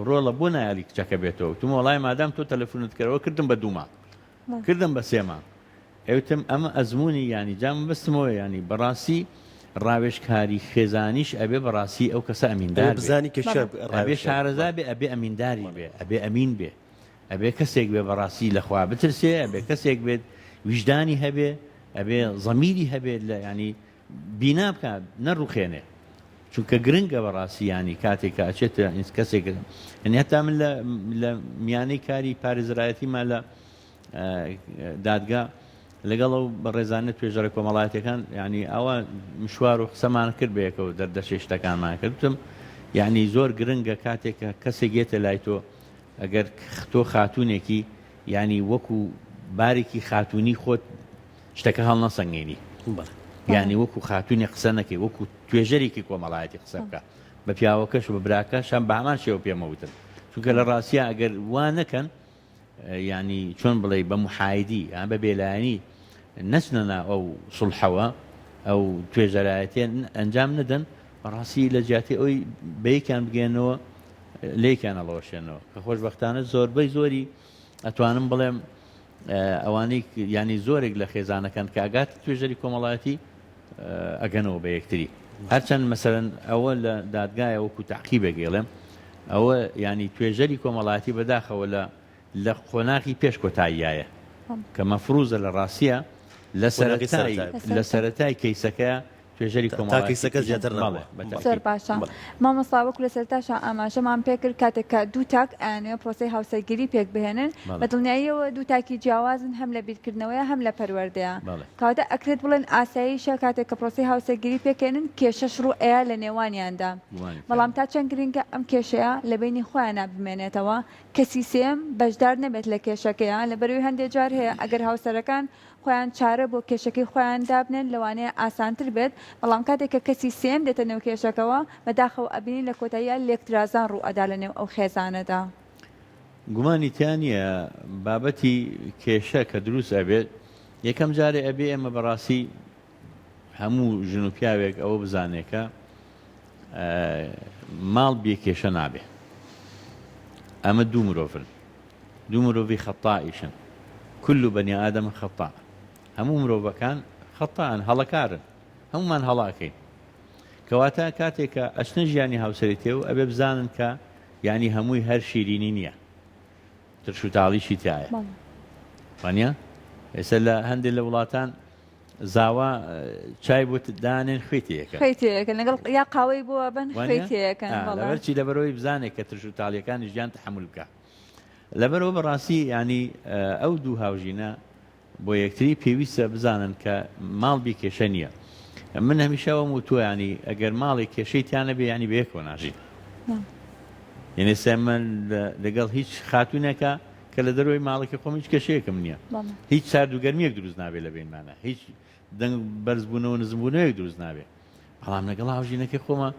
ڕۆڵە بۆ نایالی کچەکە بێتەوە تومە وەڵای مادام تۆ تەلەفۆنت کردەوە کردم بە 2 مانگ کردم بە 3 مانگ ئەوتم ئەمە ئەزمموی ینی جام بستمەوە ینی بەڕاستی ڕاوێژکاری خێزانیش ئەبێ بەڕاستی ئەو کەسە ئەمیندار بزانی کە ئەبێ شارەزا بێ ئەبێ ئەمینداری بێ ئەبێ ئەمین بێ ئەبێ کەسێک بێ بەڕاستی لەخوا بترسێ ئەبێ کەسێک بێت ویژدانی هەبێ ئەبێ زەمیری هەبێت لە ینی بینا بکە نەڕوخێنێ چونکە گرنگە بەڕاستی ینی کاتێک کە ئەچێتە کەسێک هەتا من لە میانەی کاری پارێزرایەتیمان لە دادگا لەگەڵ ئەو بە ڕێزانە توێژەرە کۆمەڵایەتەکان ینی ئەوە مشوار و قسەمان کرد بەیەکەوە دەردەشێ شتەکانمان کردتم یعنی زۆر گرنگە کاتێک کە کەسێک گێتە لای تۆ ئەگەر تۆ خاتونێکی ینی وەکو بارێکی خاتونی خۆت شتەکە هەڵ نەسەنگێنی یعنی وەکو خاتونی قسە نەکەی وەکو توێژەرێکی کۆمەڵایەتی قسە بکە بە پیاوەکەش و بە براکەش هەم بە هەمان شێوە پێمەوتن چونکە لە ڕاستیە ئەگەر وا نەکەن ینی چۆن بڵێ بە محایدی یان بە بێلایانی نەچنەنا ئەو سڵحەوە ئەو توێژەرایەتێن ئەنجام نەدەن بەڕاستی لە جیاتی ئەوی بەیەکیان بگێنەوە لێکیان ئەڵەوەشێنەوە کە خۆشبەختانە زۆربەی زۆری ئەتوانم بڵێم ئەوانەی ینی زۆرێک لە خێزانەکان کە ئاگات توێژەری کۆمەڵایەتی ئەگەنەوە بە یەکتری هەرچەند مەسەرەن ئەوە لە دادگایە وەکو تەعقیبێک گێڵێم ئەوە ینی توێژەری کۆمەڵایەتی بەداخەوە لە خۆناغی پێش کۆتاییایە کە مەفروزە لە ڕاستیە لە سەرەتای کەیسەکە توێژەری کۆمەڵایەتیەکە زیاتر ناڵێ زۆر باشە مامۆستا وەکو لە سەرتاشە ئاماژەمان پێکرد کاتێک کە دوو تاک ئەیانەوە پرۆسەی هاوسەرگیری پێک بهێنن بە دڵنیاییەوە دوو تاکی جیاوازن هەم لە بیرکردنەوەیە هەم لە پەروەردەیە کەواتە ئەکرێت بڵێن ئاساییشە کاتێک کە پرۆسەی هاوسەرگیری پێکێنن کێشەش ڕوو ئەیە لە نێوانیاندا بەڵام تا چەند گرنگە ئەم کێشەیە لە بینی خۆیانە بمێنێتەوە کەسی سێم بەشدار نەبێت لە کێشەکەیە لە بەروی هەندێک جار هەیە ئەگەر هاوسەرەکان خۆیان چارە بۆ کێشەکەی خۆیان دابنێن لەوانەیە ئاسانتر بێت بەڵام کاتێک کە کەسی سێم دێتە نێو کێشەکەەوە بەداخەوە ئەبینی لە کۆتاییە لێکترازان ڕوو ئەدا لە نێو ئەو خێزانەدا گومانی تیانە بابەتی کێشە کە دروست ئەبێت یەکەم جارێ ئەبێ ئێمە بەڕاستی هەموو ژن و پیاوێک ئەوە بزانێکە ماڵ بێ کێشە نابێ ئەمە دوو مرۆڤن دوو مرۆڤی خەتائیشن كل بني آدم خطاء هەموو مرۆڤەکان خەتائن هەڵەکارن هەمومان هەڵاکەین کەواتە کاتێکە ئەچنە ژیانی هاوسەری تێ و ئەبێ بزانن کە ینی هەمووی هەر شیرینی نییە ترش و تاڵیشی تایە وانە ئێستا لە هەندێک لە وڵاتان زاوا چای بۆ دانێن خوێتەیەکە خوێتەیەکەن لەگەڵ یا قاوەی بۆ بن خوێتەیەکەن لەبەرچی لەبەرەوەی بزانێت کە ترش و تاڵیەکانی ژیان تحمل بکە لەبەرەوە بەڕاستی ینی ئەو دوو هاوژینە بۆ یەکتری پێویستە بزانن کە ماڵ بی کێشە نییە من هەمیشەوەم و تۆ ینی ئەگەر ماڵی کێشەی تیانە بێ ینی بەیەکەوە ناژین یعنی سێمن لەگەڵ هیچ خاتونێکە کە لە دەروی ماڵێکی خۆم هیچ کێشەیەکم نییە هیچ سارد و گەرمیەک دروست نابێت لە بینمانە هیچ دەنگ بەرزبوونەوە نزمبوونەوەیەک دروست نابێت بەڵام لەگەڵ هاوژینەکەی خۆمە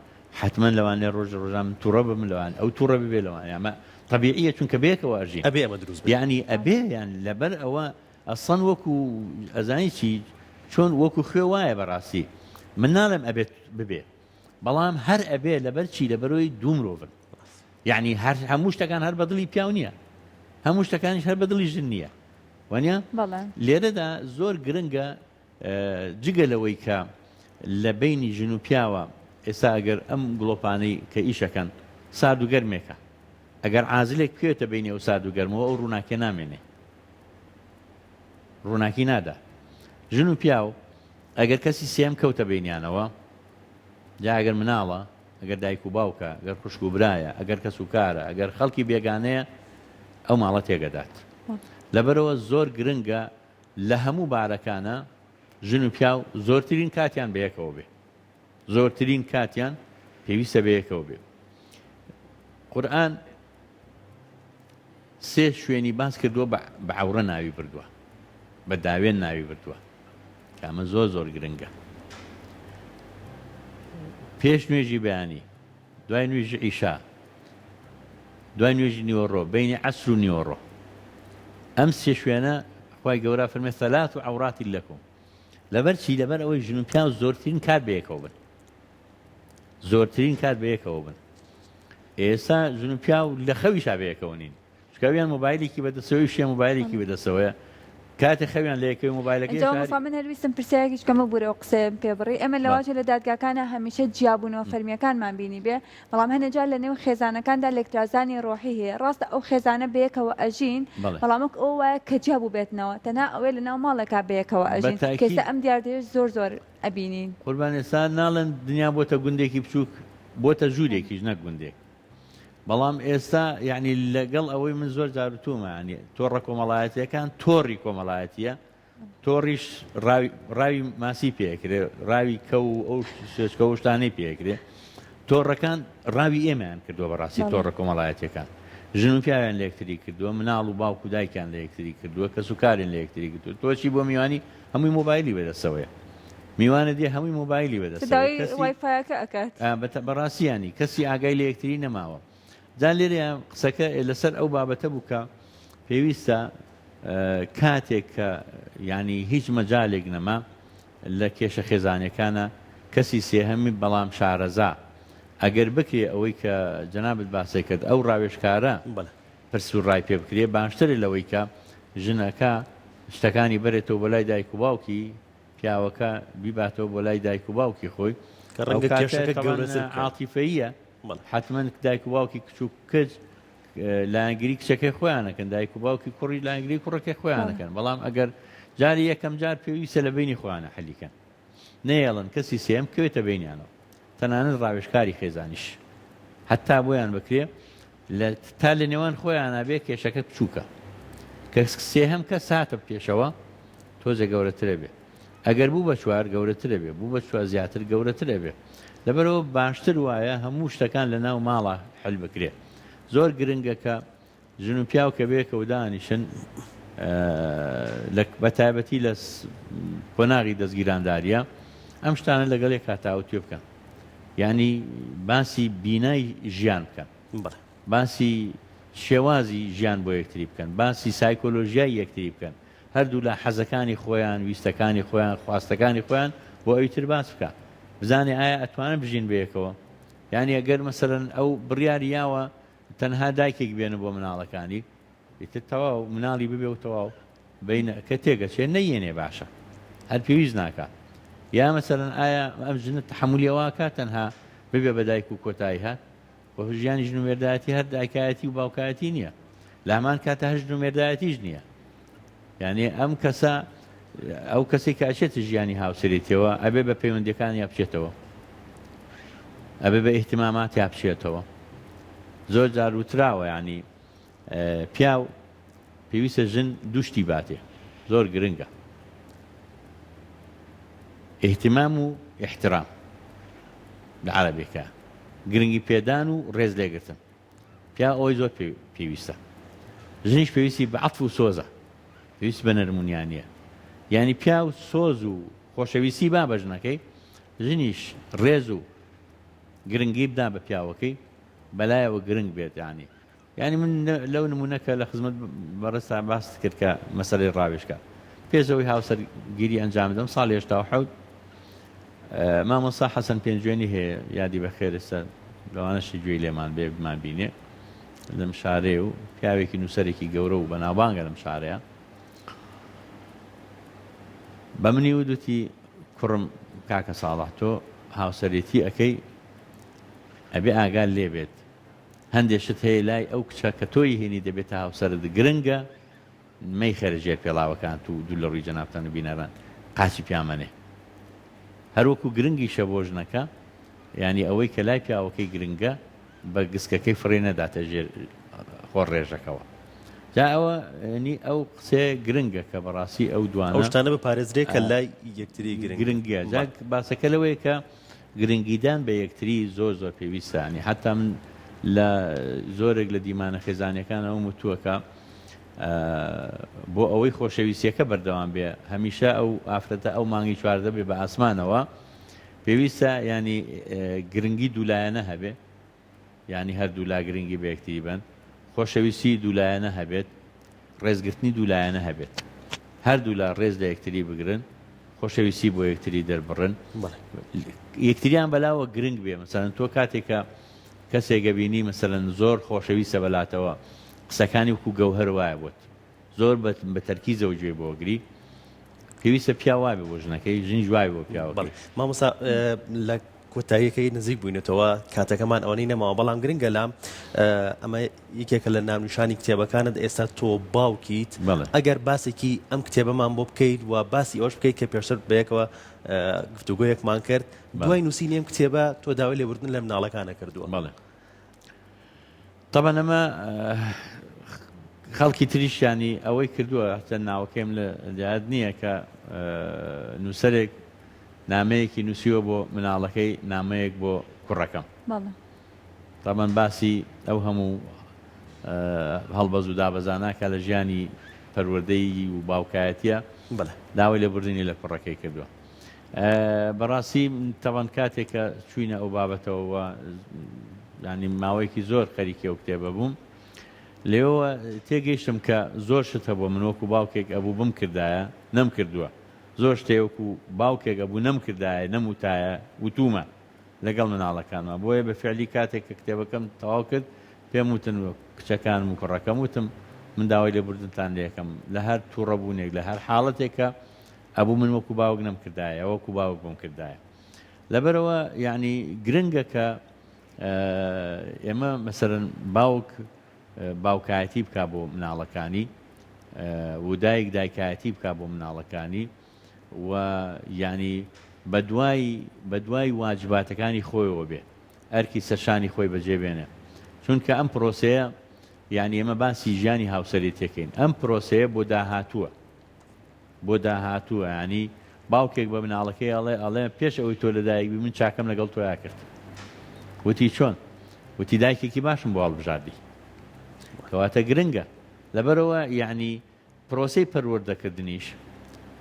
حتمما لەوانێ ڕۆژ ڕۆژان تووڕە بم لەوان ئەو تووڕە ببێ لەوان ئەمە طبيعية چونکە بێکەوە ئەژین ئەبێ ئەمە دروست یعنی ئەبێ یان لەبەر ئەوە ئەسەن وەکو ئەزانی چی چۆن وەکو خوێ وایە بەڕاستی من ناڵێم ئەبێت ببێ بەڵام هەر ئەبێ لەبەر چی لەبەرەوەی دوو مرۆڤن یعنی هەر هەموو شتەکان هەر بەدڵی پیاو نییە هەموو شتەکانیش هەر بەدڵی ژن نییە وانە لێرەدا زۆر گرنگە جگە لەوەی کە لە بینی ژن و پیاوە ئێستا ئەگەر ئەم گڵۆپانەی کە ئیشەکەن سارد و گەرمێکە ئەگەر عازلێک پێێتە بینی ئەو سارد و گەرمەوە ئەو ڕووناکێ نامێنێ ڕووناکی نادا ژن و پیاو ئەگەر کەسی سێم کەوتە بینیانەوە جا ئەگەر مناڵە ئەگەر دایک و باوکە ئەگەر خوشک و برایە ئەگەر کەس و کارە ئەگەر خەڵکی بێگانەیە ئەو ماڵە تێگەدات لەبەرەوە زۆر گرنگە لە هەموو بارەکانە ژن و پیاو زۆرترین کاتیان بەیەکەوە بێ زۆرترین کاتیان پێویستە بەیەکەوە بێ قورئان سێ شوێنی باس کردووە بە عەورە ناوی بردووە بە داوێن ناوی بردووە کامە زۆر زۆر گرنگە پێش نوێژی بەیانی دوای نوێژی عیشا دوای نوێژی نیوەڕۆ بینی عەسر و نیوەڕۆ ئەم سێ شوێنە خوای گەورە فەرمێ ثەلاث عەورات لەکم لەبەر چی لەبەر ئەوەی ژن و پیاو زۆرترین کات بەیەکەوە بن زۆرترین کات بەیەکەوە بن ئێستا ژن و پیاو لە خەویشا بەیەکەوە نین شکاویان مۆبایلێکی بەدەستەوەی شێ مۆبایلێکی بەدەستەوەیە کاتێ خەویان لە یەکەوەی مۆبایلەکەی ئەجا مەسا من هەرویستم پرسیارێکیش کەمە بوورە و قسەم پێ بڕی ئەمە لە واجە لە دادگاکانە هەمیشە جیابوونەوە فەرمیەکانمان بینی بێ بەڵام هەنێجار لە نێو خێزانەکاندا لێکترازانی ڕۆحی هەیە ڕاستە ئەو خێزانە بەیەکەوە ئەژین بەڵامک ئەو وایە کە جیابوو بێتنەوە تەنها ئەوێ لە ناو ماڵێکا بەیەکەوە ئەژین کەسە ئەم دیاردێش زۆر ئەبینین قوربان ئێستا ناڵێن دنیا بۆتە گوندێکی بچووک بۆتە ژوورێکیش نەک گوندێک بەڵام ئێستا یعنی لەگەڵ ئەوەی من زۆر جاروتومە ینی تۆڕە کۆمەڵایەتیەکان تۆڕی کۆمەڵایەتیە تۆڕیش ڕاوی ماسی پێکرێ ڕاوی کە و ئەو شێچکە و شتانەی پێکرێ تۆڕەکان ڕاوی ئێمەیان کردووە بەڕاستی تۆڕە کۆمەڵایەتیەکان ژن و پیاویان لە یەکتری کردووە مناڵ و باوک و دایکیان لە یەکتری کردووە کەس و کارێن لە یەکتری کردووە تۆچی بۆ میوانی هەمووی مۆبایلی بەدەستەوەیە میوانە دێ هەمووی مۆبایلی بەدەستەوەی وایفایەکە ئەکات بەڕاستیانی کەسی ئاگای لە یەکتری نەماوە جان لێرە قسەکە لەسەر ئەو بابەتە بوو کە پێویستە کاتێک کە ینی هیچ مەجالێک نەما لە کێشە خێزانەکانە کەسی سێهەمی بەڵام شارەزا ئەگەر بکرێ ئەوەی کە جەنابەت باسی کرد ئەو ڕاوێژکارە پرس و ڕای پێ بکرێ باشترە لەوەی کە ژنەکە شتەکانی بەرێتەوە بۆ لای دایک و باوکی پیاوەکە بیباتەوە بۆ لای دایک و باوکی خۆی کە ڕەنگە کێشەکە گەورەتر عاتیفەیە حتمما دایک و باوکی کچوو کچ لایەنگیری کچەکەی خۆیانەکەن دایک و باوکی کوڕی لایەنگیری کوڕەکەی خۆیانەکەن بەڵام ئەگەر جاری یەکەم جار پێویستە لە بینی خۆیانە حەلیکەن نەیەڵن کەسی سێم کوێتە بینیانەوە تەنانەت ڕاوێژکاری خێزانیش حتا بۆیان بکرێ تا لە نێوان خۆیانە بێ کێشەکە بچووکە کە سێهەم کە ساتە پێشەوە تۆزە گەورەترە بێ ئەگەر بوو بە چوار گەورەترە بێ بوو بە چوار زیاتر گەورەترە بێ لەبەرەوە باشتر وایە هەموو شتەکان لە ناو ماڵە حل بکرێ زۆر گرنگە کە ژن و پیاو کە بێکە و دانیشن بە تایبەتی لە کۆناغی دەستگیرانداریە ئەم شتانە لەگەڵ یەک هاتاوتێ بکەن ینی باسی بینای ژیان بکەن باسی شێوازی ژیان بۆ یەکتری بکەن باسی سایکۆلۆژیای یەکتری بکەن هەردوو لە حەزەکانی خۆیان ویستەکانی خۆیان خواستەکانی خۆیان بۆ ئەویتر باس بکە بزانێ ئایا ئەتوانن بژین بەیەکەوە یعنی ئەگەر مەسەرەن ئەو بڕیاری یاوە تەنها دایکێک بێنە بۆ مناڵەکانی ئیتر تەواو مناڵی ببێ و تەواو کە تێگەچێ نەیێنێ باشە هەر پێویست ناکات یا مەسەرەن ئایا ئەم ژنە تەحمولیەوە کات تەنها ببێ بە دایک و کۆتایی هات بۆ ژیانی ژن و مێردایەتی هەر دایکایەتی و باوکایەتی نییە لە هەمان کاتە هەر ژن و مێردایەتیش نییە یعنی ئەم کەسە ئەو کەسێک کە ئەچێتە ژیانی هاوسەرێتەوە ئەبێ بە پەیوەندیەکان یا بچێتەوە ئەبێ بە ئیحتیمامات یا بچێتەوە زۆر جار وتراوە ینی پیاو پێویستە ژن دوشتی باتێ زۆر گرنگە ئیحتیمام و احترام لە عەرەبیەکە گرنگی پێدان و ڕێز لێگرتن پیا ئەوەی زۆر پێویستە ژنیش پێویستی بە عەتف و سۆزە پێویست بە نەرمونیانیە یعنی پیا و سۆز و خۆشەویستی با بە ژنەکەی ژنیش ڕێز و گرنگی بدا بە پیاوەکەی بەلایەوە گرنگ بێت ینی من لەو نمونەکە لە خزمەت بەڕستا باس کرد کە مەسەلەی ڕاوێژکە پێشەوەی هاوسەرگیری ئەنجام دەم ساڵی 1970 مامۆستا حەسەن پێنجوێنی هەیە یادی بەخێر ئێستا لەوانەشی گوێی لێمان بێ بمان بینێ لەم شارێ و پیاوێکی نووسەرێکی گەورە و بەناوبانگە لەم شارەیە بە منی ودوتی کوڕم کاکە ساڵح تۆ هاوسەرێتی ئەەکەی ئەبێ ئاگال لێ بێت هەندێشت هەیە لای ئەو کچە کە تۆی هێنی دەبێتە هاوسەرت گرنگە مەی خەرجێ پێڵاوەکان و دوو لە ڕووی جەنابتان و بینەران قاچی پیامەنێ هەروەکو گرنگیشە بۆ ژنەکە ینی ئەوەی کە لای پیاوەکەی گرنگە بە گسکەکەی فڕێ نەداتە ژێر خۆر ڕێژەکەەوە جا ئەوە نی ئەو قسێ گرنگە کە بەڕاستی ئەو دوانە ئەو شتانە بە پارێزرێ کە لای یەکتری گرنگە جا باسەکە لەوەیە کە گرنگیدان بە یەکتری زۆر زۆر پێویستە ینی حتا من لە زۆرێک لە دیمانە خێزانەکان ئەو وتووەکە بۆ ئەوەی خۆشەویستیەکە بەردەوام بێ هەمیشە ئەو ئافرەتە ئەو مانگی چواردە بێ بە ئاسمانەوە پێویستە ینی گرنگی دوولایەنە هەبێ ینی هەر دوولا گرنگی بە یەکتری بن خۆشەویستی دوولایەنە هەبێت ڕێزگرتنی دوولایەنە هەبێت هەر دوولا ڕێز لە یەکتری بگرن خۆشەویستی بۆ یەکتری دەربڕن یەکتریان بەلاوە گرنگ بێ مەسەلەن تۆ کاتێکە کەسێکە بینی مەسەلەن زۆر خۆشەویستە بەلاتەوە قسەکانی وەکو گەوهەر وایە بۆت زۆر بە تەرکیزەوە گوێ بۆگری پێویستە پیاوای بۆ ژنەکەی ژنی جوای بۆ پیاوەکەی مامۆستا لە کۆتاییەکەی نزیک بووینەتەوە کاتەکەمان ئەوەی نەماوە بەڵام گرنگە لام ئەمە یەکێکە لە نامنیشانی کتێبەکانت ئێستا تۆ باوکیت ئەگەر باسێکی ئەم کتێبەمان بۆ بکەیت و باسی ئەوش بکەیت کە پێشتر بەیەکەوە گفتوگۆیەکمان کرد دوای نووسینی ئەم کتێبە تۆ داوای لێبوردن لە مناڵەکانە کردووە بەڵێ طبعا ئەمە خەڵکی تریشیانی ئەوەی کردووە هەتا ناوەکەم لە یاد نییە کە نووسەرێک نامەیەکی نووسیوە بۆ مناڵەکەی نامەیەک بۆ کوڕەکەم طبعا باسی ئەو هەموو هەڵبەز و دابەزاناکە لە ژیانی پەروەردەی و باوکایەتیە داوای لێبوردنی لە کوڕەکەی کردووە بەڕاستی تەوان کاتێک کە چوینە ئەو بابەتەوە ینی ماوەیەکی زۆر خەریکی ئەو کتێبە بووم لێەوە تێگەیشتم کە زۆر شتە بۆ من وەکو باوکێک ئەبوو بم کردایە نەم کردووە زۆر شتێوەکو باوکێک ئەبوو نەم کردایە نەموتایە وتومە لەگەڵ مناڵەکانمە بۆیە بە فعلی کاتێک کە کتێبەکەم تەواو کرد پێم وتن کچەکانم و کوڕەکەم وتم من داوای لێبوردنتان لێ یەکەم لە هەر تووڕەبوونێک لە هەر حاڵەتێکە ئەبوو من وەکو باوک نەم کردایە وەکو باوک بم کردایە لەبەرەوە یعنی گرنگە کە ئێمە مەسەرەن باوک باوکایەتی بکا بۆ مناڵەکانی و دایک دایکایەتی بکا بۆ مناڵەکانی و ینی بە دوای واجباتەکانی خۆیەوە بێ ئەرکی سەرشانی خۆی بەجێبێنێ چونکە ئەم پرۆسەیە یعنی ئێمە باسی ژیانی هاوسەرێتەکەین ئەم پرۆسەیە بۆ داهاتووە ینی باوکێک بە مناڵەکەی ئەڵێ پێش ئەوەی تۆ لەدایک بی من چاکەم لەگەڵ تۆیا کرد وتی چۆن وتی دایکێکی باشم بۆ هەڵبژاردی کەواتە گرنگە لەبەرەوە یعنی پرۆسەی پەروەردەکردنیش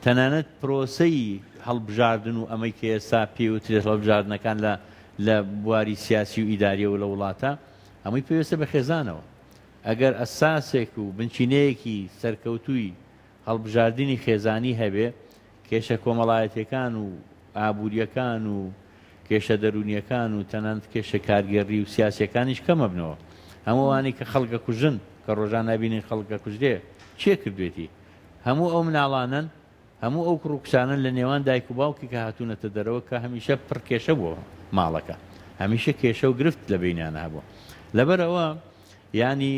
تەنانەت پرۆسەی هەڵبژاردن و ئەمەی کە ئێستا پێوترێت هەڵبژاردنەکان لە بواری سیاسی و ئیداریە و لە وڵاتە هەمووی پێویستە بە خێزانەوە ئەگەر ئەساسێک و بنچینەیەکی سەرکەوتووی هەڵبژاردننی خێزانی هەبێ کێشە کۆمەڵایەتەکان و ئابوووریەکان و کێشە دەرونیەکان و تەنانەت کێشە کارگەڕی و سیاسیەکانیش کەمە بنەوە هەمووانی کە خەڵکە کوژن کە ڕۆژان نبینین خەڵکە کوژدێ چێ کردوێتی هەموو ئەو مناڵانن هەموو ئەو کوڕکسانن لە نێوان دایک و باوکی کە هاتوونەتە دەرەوە کە هەمیشە پڕکێشە بۆ ماڵەکە هەمیشە کێشە و گرفت لە بینیانە هەبوو لەبەرەوە ینی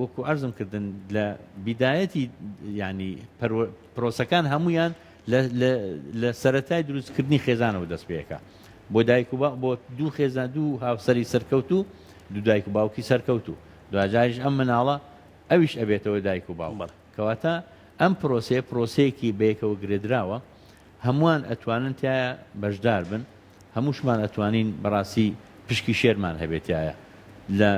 وەکو ئەرزم کردن لە بیدایەتی ینی پرۆسەکان هەمویان لە سەرەتای دروستکردنی خێزانەوە دەست پێەکە بۆ دایک و بۆ دوو خێزان دوو هاوسەری سەرکەوتوو دوو دایک و باوکی سەرکەوتوو دوجاریش ئەم مناڵە ئەویش ئەبێتەوە دایک و باوک کەواتە ئەم پرۆسەیەکی بەیەکەوە گرێدراوە هەمووان ئەتوانن تایە بەشدار بن هەمووشمان ئەتوانین بەڕاستی پشکی شێرمان هەبێتایە لە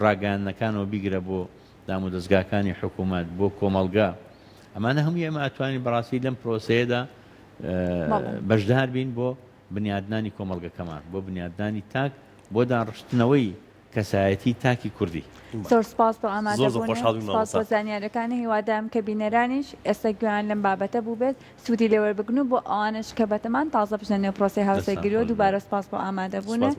ڕاگەیاندنەکانەوە بیگرە بۆ دام و دەستگاکانی حکوومەت بۆ کۆمەڵگا ئەمانە هەمووی ئێمە ئەتوانین بەڕاستی لەم پرۆسەیەدا بەشدار بین بۆ بنیادنانی کۆمەڵگەکەمان بۆ بنیادنانی تاک بۆ داڕشتنەوەی کەسایەتی تاکی کوردی زۆر سپاس بۆ ئامادەبوون سپاس بۆ زانیاریەکانی هیوادارم کە بینەرانیش ئێستا گویان لەم بابەتە بوو بێت سوودی لێوەربگرن و بۆ ئەوانش کە بەتەمان تازە بژنە نێو پرۆسەی هاوسەرگیری و دووبارە سپاس بۆ ئامادەبوونە